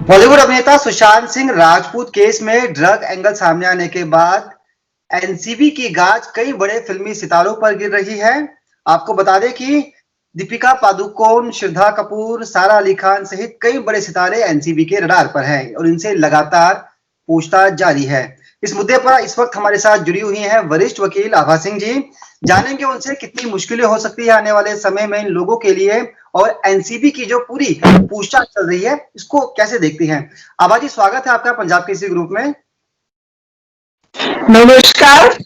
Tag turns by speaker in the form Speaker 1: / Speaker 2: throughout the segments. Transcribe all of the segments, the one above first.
Speaker 1: बॉलीवुड अभिनेता सुशांत सिंह राजपूत केस में drug angle सामने आने के बाद एनसीबी की गाज कई बड़े फिल्मी सितारों पर गिर रही है। आपको बता दें कि दीपिका पादुकोण, श्रद्धा कपूर, सारा अली खान सहित कई बड़े सितारे एनसीबी के रडार पर हैं और इनसे लगातार पूछताछ जारी है। इस मुद्दे पर इस वक्त हमारे साथ जुड़ी हुई हैं वरिष्ठ वकील आभा सिंह जी। जानेंगे उनसे कितनी मुश्किलें हो सकती है आने वाले समय में इन लोगों के लिए और एनसीबी की जो पूरी पूछताछ चल रही है इसको कैसे देखती हैं। आभा जी, स्वागत है आपका पंजाब केसरी ग्रुप में।
Speaker 2: नमस्कार।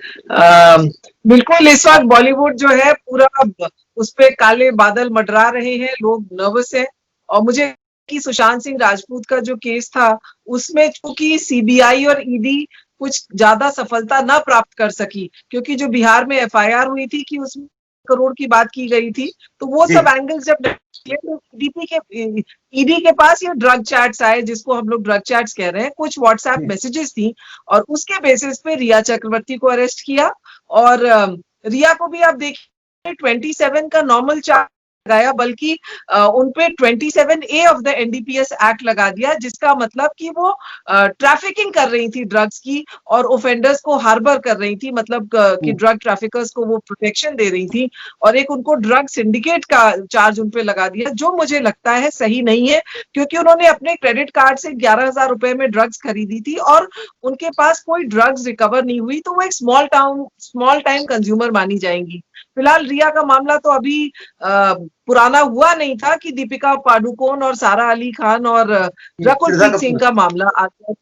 Speaker 2: बिल्कुल इस वक्त बॉलीवुड जो है पूरा उस पे काले बादल मंडरा रहे हैं, लोग नर्वस हैं। और मुझे कि सुशांत सिंह राजपूत का जो केस था उसमें चूंकि सीबीआई और ईडी कुछ ज्यादा सफलता ना प्राप्त कर सकी, क्योंकि जो बिहार में एफआईआर हुई थी कि उसमें करोड़ की बात की गई थी, तो वो
Speaker 1: जी।
Speaker 2: सब एंगल्स जब ईडी के पास ये ड्रग चैट्स आए, जिसको हम लोग ड्रग चैट्स कह रहे हैं, कुछ व्हाट्सएप मैसेजेस थी और उसके बेसिस पे रिया चक्रवर्ती को अरेस्ट किया। और रिया को भी आप देखिए 27 का नॉर्मल चार्ज लगाया, बल्कि उनपे 27A of the NDPS act लगा दिया, जिसका मतलब कि वो ट्रैफिकिंग कर रही थी ड्रग्स की और ऑफेंडर्स को हार्बर कर रही थी, मतलब कि ड्रग ट्रैफिकर्स को वो प्रोटेक्शन दे रही थी। और एक उनको ड्रग सिंडिकेट का चार्ज उनपे लगा दिया, जो मुझे लगता है सही नहीं है, क्योंकि उन्होंने अपने क्रेडिट कार्ड से 11,000 रुपए में ड्रग्स खरीदी थी और उनके पास कोई ड्रग्स रिकवर नहीं हुई, तो वो एक स्मॉल टाइम कंज्यूमर मानी जाएंगी। फिलहाल रिया का मामला तो अभी पुराना हुआ नहीं था कि दीपिका पादुकोण और सारा अली खान और
Speaker 1: श्रद्धा
Speaker 2: रकुलप्रीत सिंह
Speaker 1: कपूर।
Speaker 2: का मामला आ गया।
Speaker 1: जी।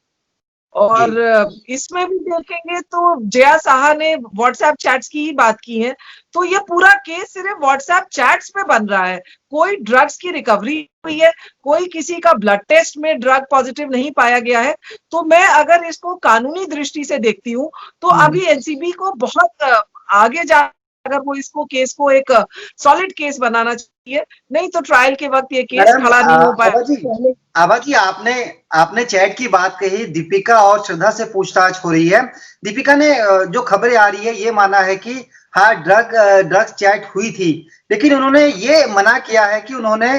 Speaker 2: और इसमें भी देखेंगे तो जया साहा ने व्हाट्सएप चैट्स की ही बात की है, तो ये पूरा केस सिर्फ व्हाट्सएप चैट्स पे बन रहा है। कोई ड्रग्स की रिकवरी हुई है, कोई किसी का ब्लड टेस्ट में ड्रग पॉजिटिव नहीं पाया गया है। तो मैं अगर इसको कानूनी दृष्टि से देखती हूँ तो अभी एनसीबी को बहुत आगे जा, अगर वो इसको केस को एक सॉलिड केस बनाना चाहिए, नहीं तो ट्रायल के वक्त ये केस
Speaker 1: मैडम
Speaker 2: खड़ा नहीं हो पाया।
Speaker 1: आभा जी, आपने आपने चैट की बात कही, दीपिका और श्रद्धा से पूछताछ हो रही है। दीपिका ने जो खबरें आ रही है ये माना है कि हाँ, ड्रग्स चैट हुई थी, लेकिन उन्होंने ये मना किया है कि उन्होंने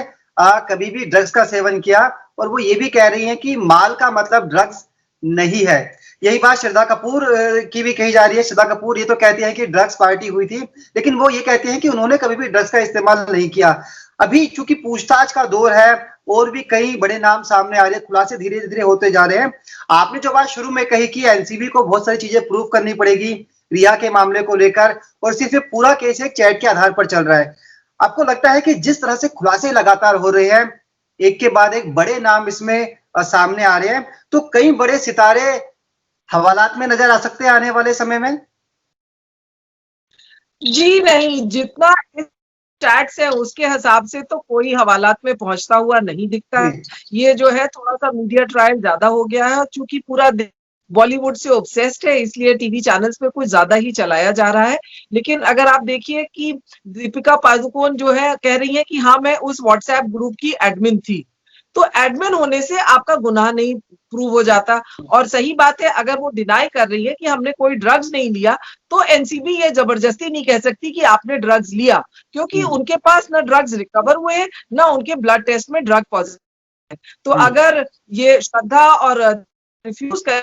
Speaker 1: कभी भी ड्रग्स का सेवन किया और वो ये भी कह रही हैं कि माल का मतलब ड्रग्स नहीं है। यही बात श्रद्धा कपूर की भी कही जा रही है। श्रद्धा कपूर ये तो कहती है कि ड्रग्स पार्टी हुई थी, लेकिन वो ये कहती हैं कि उन्होंने कभी भी ड्रग्स का इस्तेमाल नहीं किया। अभी चूंकि पूछताछ का दौर है और भी कई बड़े नाम सामने आ रहे हैं, खुलासे धीरे धीरे होते जा रहे हैं। आपने जो बात शुरू में कही कि एनसीबी को बहुत सारी चीजें प्रूव करनी पड़ेगी रिया के मामले को लेकर, और सिर्फ पूरा केस एक चैट के आधार पर चल रहा है। आपको लगता है कि जिस तरह से खुलासे लगातार हो रहे हैं, एक के बाद एक बड़े नाम इसमें सामने आ रहे हैं, तो कई बड़े सितारे हवालात में नजर आ सकते हैं आने वाले समय में?
Speaker 2: जी नहीं, जितना चैट्स है उसके हिसाब से तो कोई हवालात में पहुंचता हुआ नहीं दिखता है। ये जो है थोड़ा सा मीडिया ट्रायल ज्यादा हो गया है, चूंकि पूरा बॉलीवुड से ऑब्सेस्ड है, इसलिए टीवी चैनल्स पे कुछ ज्यादा ही चलाया जा रहा है। लेकिन अगर आप देखिए कि दीपिका पादुकोण जो है कह रही है कि हाँ, मैं उस व्हाट्सएप ग्रुप की एडमिन थी, तो एडमिन होने से आपका गुनाह नहीं प्रूव हो जाता। और सही बात है, अगर वो डिनाई कर रही है कि हमने कोई ड्रग्स नहीं लिया, तो एनसीबी ये जबरदस्ती नहीं कह सकती कि आपने ड्रग्स लिया, क्योंकि उनके पास ना ड्रग्स रिकवर हुए हैं, ना उनके ब्लड टेस्ट में ड्रग पॉजिटिव है। तो अगर ये श्रद्धा और रिफ्यूज कर,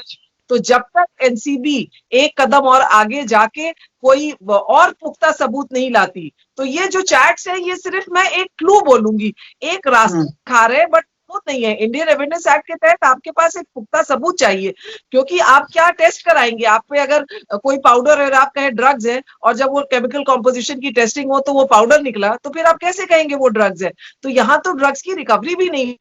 Speaker 2: तो जब तक एनसीबी एक कदम और आगे जाके कोई और पुख्ता सबूत नहीं लाती, तो ये जो चैट्स है ये सिर्फ मैं एक क्लू बोलूंगी, एक रास्ता खा रहे, बट सबूत नहीं है। इंडियन एविडेंस एक्ट के तहत आपके पास एक पुख्ता सबूत चाहिए, क्योंकि आप क्या टेस्ट कराएंगे? आप पे अगर कोई पाउडर है, आप कहें ड्रग्स है, और जब वो केमिकल कॉम्पोजिशन की टेस्टिंग हो तो वो पाउडर निकला, तो फिर आप कैसे कहेंगे वो ड्रग्स है? तो यहाँ तो ड्रग्स की रिकवरी भी नहीं।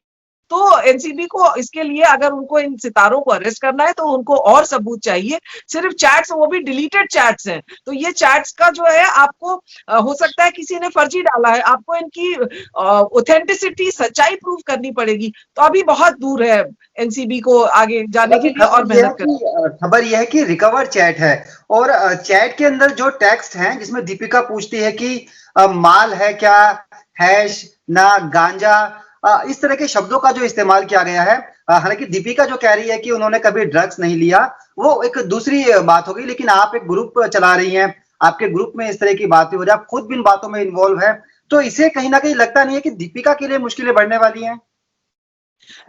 Speaker 2: तो एनसीबी को इसके लिए, अगर उनको इन सितारों को अरेस्ट करना है, तो उनको और सबूत चाहिए। सिर्फ चैट्स, वो भी डिलीटेड चैट्स हैं, तो ये चैट्स का जो है आपको हो सकता है किसी ने फर्जी डाला है, आपको इनकी ऑथेंटिसिटी, सच्चाई प्रूव करनी पड़ेगी। तो अभी बहुत दूर है एनसीबी को आगे जाने के लिए और मेहनत करनी।
Speaker 1: खबर यह है कि रिकवर चैट है और चैट के अंदर जो टेक्स्ट हैं जिसमें दीपिका पूछती है कि माल है क्या, हैश ना गांजा, इस तरह के शब्दों का जो इस्तेमाल किया गया है। हालांकि दीपिका जो कह रही है कि उन्होंने कभी ड्रग्स नहीं लिया, वो एक दूसरी बात होगी, लेकिन आप एक ग्रुप चला रही हैं, आपके ग्रुप में इस तरह की बातें हो रही है, आप खुद भी इन बातों में इन्वॉल्व है, तो इसे कहीं ना कहीं लगता नहीं है कि दीपिका के लिए मुश्किलें बढ़ने वाली हैं?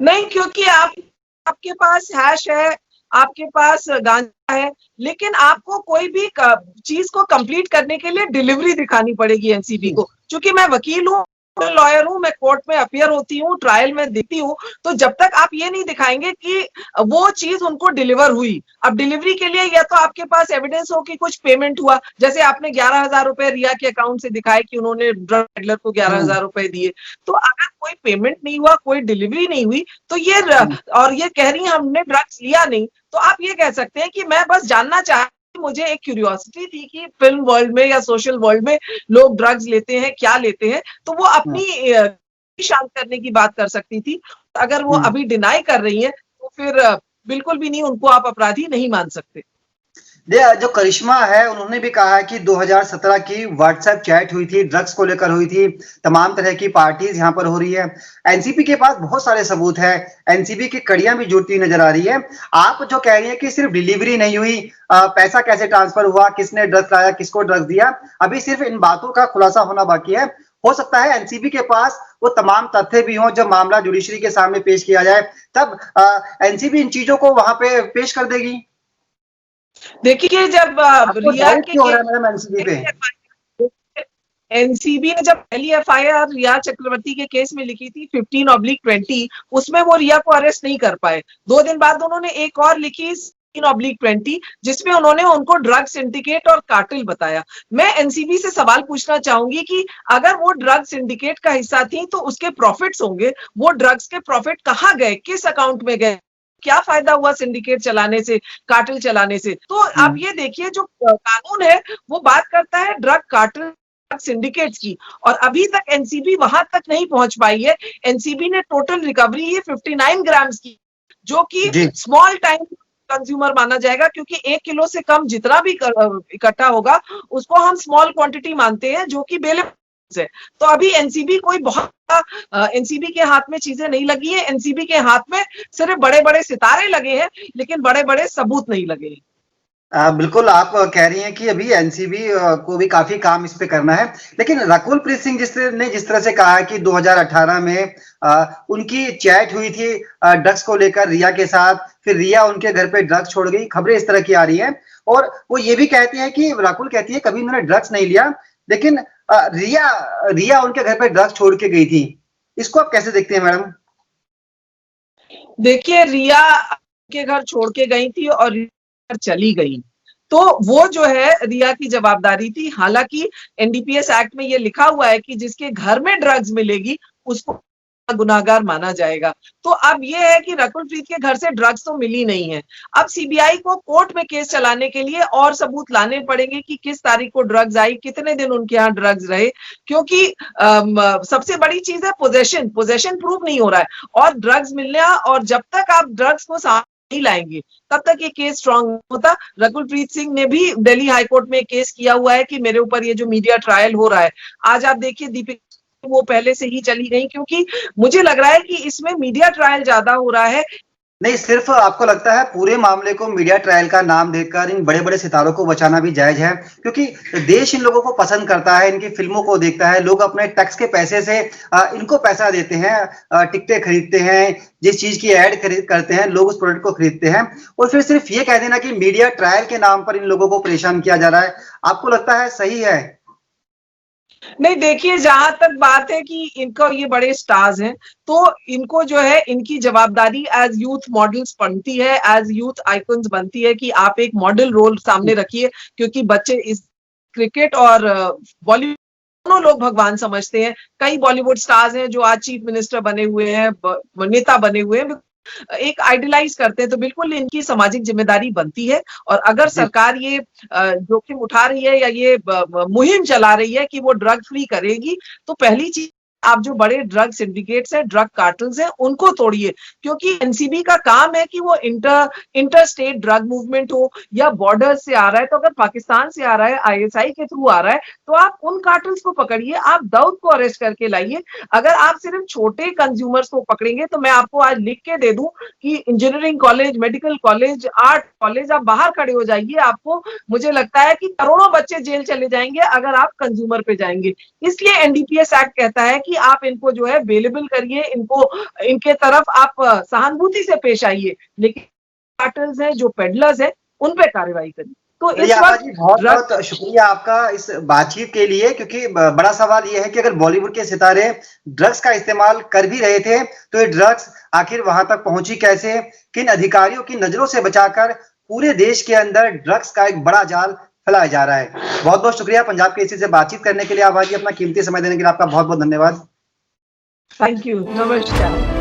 Speaker 2: नहीं, क्योंकि आपके पास हैश है, आपके पास गांजा है, लेकिन आपको कोई भी चीज को कंप्लीट करने के लिए डिलीवरी दिखानी पड़ेगी एनसीबी को। क्योंकि मैं वकील हूँ, लॉयर हूँ, मैं कोर्ट में अपियर होती हूँ, ट्रायल में देती हूँ, तो जब तक आप ये नहीं दिखाएंगे कि वो चीज उनको डिलीवर हुई, अब डिलीवरी के लिए या तो आपके पास एविडेंस हो कि कुछ पेमेंट हुआ, जैसे आपने 11,000 रुपए रिया के अकाउंट से दिखाए कि उन्होंने ड्रग पेडलर को 11,000 रुपए दिए, तो अगर कोई पेमेंट नहीं हुआ, कोई डिलीवरी नहीं हुई, तो ये और ये कह रही है हमने ड्रग्स लिया नहीं, तो आप ये कह सकते हैं कि मैं बस जानना चाह, मुझे एक क्यूरियोसिटी थी कि फिल्म वर्ल्ड में या सोशल वर्ल्ड में लोग ड्रग्स लेते हैं, क्या लेते हैं, तो वो अपनी शांत करने की बात कर सकती थी। अगर वो अभी डिनाई कर रही है तो फिर बिल्कुल भी नहीं, उनको आप अपराधी नहीं मान सकते।
Speaker 1: जो करिश्मा है उन्होंने भी कहा है कि 2017 की व्हाट्सएप चैट हुई थी, ड्रग्स को लेकर हुई थी, तमाम तरह की पार्टीज यहाँ पर हो रही है। एनसीबी के पास बहुत सारे सबूत है, एनसीबी की कड़ियां भी जुड़ती नजर आ रही है। आप जो कह रही है कि सिर्फ डिलीवरी नहीं हुई, पैसा कैसे ट्रांसफर हुआ, किसने ड्रग्स लाया, किसको ड्रग्स दिया, अभी सिर्फ इन बातों का खुलासा होना बाकी है। हो सकता है एनसीबी के पास वो तमाम तथ्य भी हों, जब मामला जुडिशरी के सामने पेश किया जाए तब एनसीबी इन चीजों को वहां पे पेश कर देगी।
Speaker 2: देखिए, जब रिया के एनसीबी ने जब पहली एफआईआर रिया चक्रवर्ती के केस में लिखी थी 15/20, उसमें वो रिया को अरेस्ट नहीं कर पाए। 2 दिन बाद उन्होंने एक और लिखी 16/20, जिसमें उन्होंने उनको ड्रग सिंडिकेट और कार्टेल बताया। मैं एनसीबी से सवाल पूछना चाहूंगी कि अगर वो ड्रग सिंडिकेट का हिस्सा थी तो उसके प्रॉफिट्स होंगे, वो ड्रग्स के प्रॉफिट कहाँ गए, किस अकाउंट में गए, क्या फायदा हुआ सिंडिकेट चलाने से, कार्टेल चलाने से। तो आप ये देखिए, जो कानून है वो बात करता है ड्रग कार्टेल सिंडिकेट्स की, और अभी तक एनसीबी वहां तक नहीं पहुंच पाई है। एनसीबी ने टोटल रिकवरी ही 59 ग्राम्स की, जो कि स्मॉल टाइम कंज्यूमर माना जाएगा, क्योंकि 1 किलो से कम जितना भी इकट्ठा होगा उसको हम स्मॉल क्वांटिटी मानते हैं, जो कि बेलेबल है। तो अभी एनसीबी कोई बहुत एनसीबी के हाथ में चीजें नहीं लगी है, एनसीबी के हाथ में सिर्फ बड़े बड़े सितारे लगे हैं, लेकिन बड़े बड़े सबूत नहीं लगे हैं।
Speaker 1: बिल्कुल, आप कह रही हैं कि अभी एनसीबी को भी काफी काम इस पे करना है, लेकिन रकुल प्रीत सिंह जिस तरह से कहा है कि 2018 में उनकी चैट हुई थी ड्रग्स को लेकर रिया के साथ, फिर रिया उनके घर पे ड्रग्स छोड़ गई, खबरें इस तरह की आ रही हैं। और वो ये भी कहते हैं कि रकुल कहती है कभी उन्होंने ड्रग्स नहीं लिया, लेकिन रिया उनके घर पे ड्रग्स छोड़ के गई थी। इसको आप कैसे देखते हैं मैडम?
Speaker 2: देखिए, रिया के घर छोड़ के गई थी और चली गई, तो वो जो है रिया की जवाबदारी थी। हालांकि एनडीपीएस एक्ट में ये लिखा हुआ है कि जिसके घर में ड्रग्स मिलेगी उसको गुनाहगार माना जाएगा। तो अब ये है कि रकुल प्रीत के घर से ड्रग्स तो मिली नहीं है। अब सीबीआई को कोर्ट में केस चलाने के लिए और सबूत लाने पड़ेंगे कि किस तारीख को ड्रग्स आई, कितने दिन उनके यहाँ ड्रग्स रहे, क्योंकि सबसे बड़ी चीज है पोजेशन प्रूव नहीं हो रहा है। और ड्रग्स मिलना, और जब तक आप ड्रग्स को नहीं लाएंगे तब तक ये केस स्ट्रांग होता। रकुल प्रीत सिंह ने भी दिल्ली हाईकोर्ट में केस किया हुआ है कि मेरे ऊपर ये जो मीडिया ट्रायल हो रहा है, आज आप देखिए दीपिका वो पहले से ही चली गई, क्योंकि मुझे लग रहा है कि इसमें मीडिया ट्रायल ज्यादा हो रहा है।
Speaker 1: नहीं, सिर्फ आपको लगता है पूरे मामले को मीडिया ट्रायल का नाम देकर इन बड़े बड़े सितारों को बचाना भी जायज है? क्योंकि देश इन लोगों को पसंद करता है, इनकी फिल्मों को देखता है, लोग अपने टैक्स के पैसे से इनको पैसा देते हैं, टिकटें खरीदते हैं, जिस चीज की एड करते हैं लोग उस प्रोडक्ट को खरीदते हैं, और फिर सिर्फ ये कह देना कि मीडिया ट्रायल के नाम पर इन लोगों को परेशान किया जा रहा है, आपको लगता है सही है?
Speaker 2: नहीं, देखिए, जहां तक बात है कि इनको ये बड़े स्टार्स हैं, तो इनको जो है इनकी जवाबदारी एज यूथ मॉडल्स बनती है, एज यूथ आइकन्स बनती है कि आप एक मॉडल रोल सामने रखिए, क्योंकि बच्चे इस क्रिकेट और बॉलीवुड दोनों लोग भगवान समझते हैं। कई बॉलीवुड स्टार्स हैं जो आज चीफ मिनिस्टर बने हुए हैं, नेता बने हुए हैं, एक आइडियलाइज करते हैं, तो बिल्कुल इनकी सामाजिक जिम्मेदारी बनती है। और अगर सरकार ये जोखिम उठा रही है या ये मुहिम चला रही है कि वो ड्रग फ्री करेगी, तो पहली चीज आप जो बड़े ड्रग सिंडिकेट्स हैं, ड्रग कार्टल्स हैं, उनको तोड़िए, क्योंकि एनसीबी का काम है कि वो इंटर स्टेट ड्रग मूवमेंट हो या बॉर्डर से आ रहा है, तो अगर पाकिस्तान से आ रहा है, आईएसआई के थ्रू आ रहा है, तो आप उन कार्टल्स को पकड़िए, आप दाऊद को अरेस्ट करके लाइए। अगर आप सिर्फ छोटे कंज्यूमर्स को पकड़ेंगे, तो मैं आपको आज लिख के दे दूं कि engineering college, medical college, art college, आप बाहर खड़े हो जाइए, आपको मुझे लगता है कि करोड़ों बच्चे जेल चले जाएंगे अगर आप कंज्यूमर पे जाएंगे। इसलिए एनडीपीएस एक्ट कहता है कि कि आप इनको जो है अवेलेबल करिए, इनको इनके तरफ आप सहानुभूति से पेश आइए, लेकिन कार्टल्स हैं, जो पेडलर्स हैं, उन पे कार्रवाई करिए। तो
Speaker 1: चलिए
Speaker 2: इस
Speaker 1: आपा
Speaker 2: वक्त
Speaker 1: जी, बहुत
Speaker 2: ड्रग
Speaker 1: बहुत शुक्रिया आपका इस बातचीत के लिए, क्योंकि बड़ा सवाल ये है कि अगर बॉलीवुड के सितारे ड्रग्स का इस्तेमाल कर भी रहे थे तो ये ड्रग्स आखिर वहां तक पहुंची कैसे, किन अधिकारियों की नजरों से बचाकर पूरे देश के अंदर ड्रग्स का एक बड़ा जाल फैलाया जा रहा है। बहुत बहुत शुक्रिया पंजाब केसरी से बातचीत करने के लिए। आभा जी, अपना कीमती समय देने के लिए आपका बहुत बहुत धन्यवाद।
Speaker 2: थैंक यू, नमस्कार।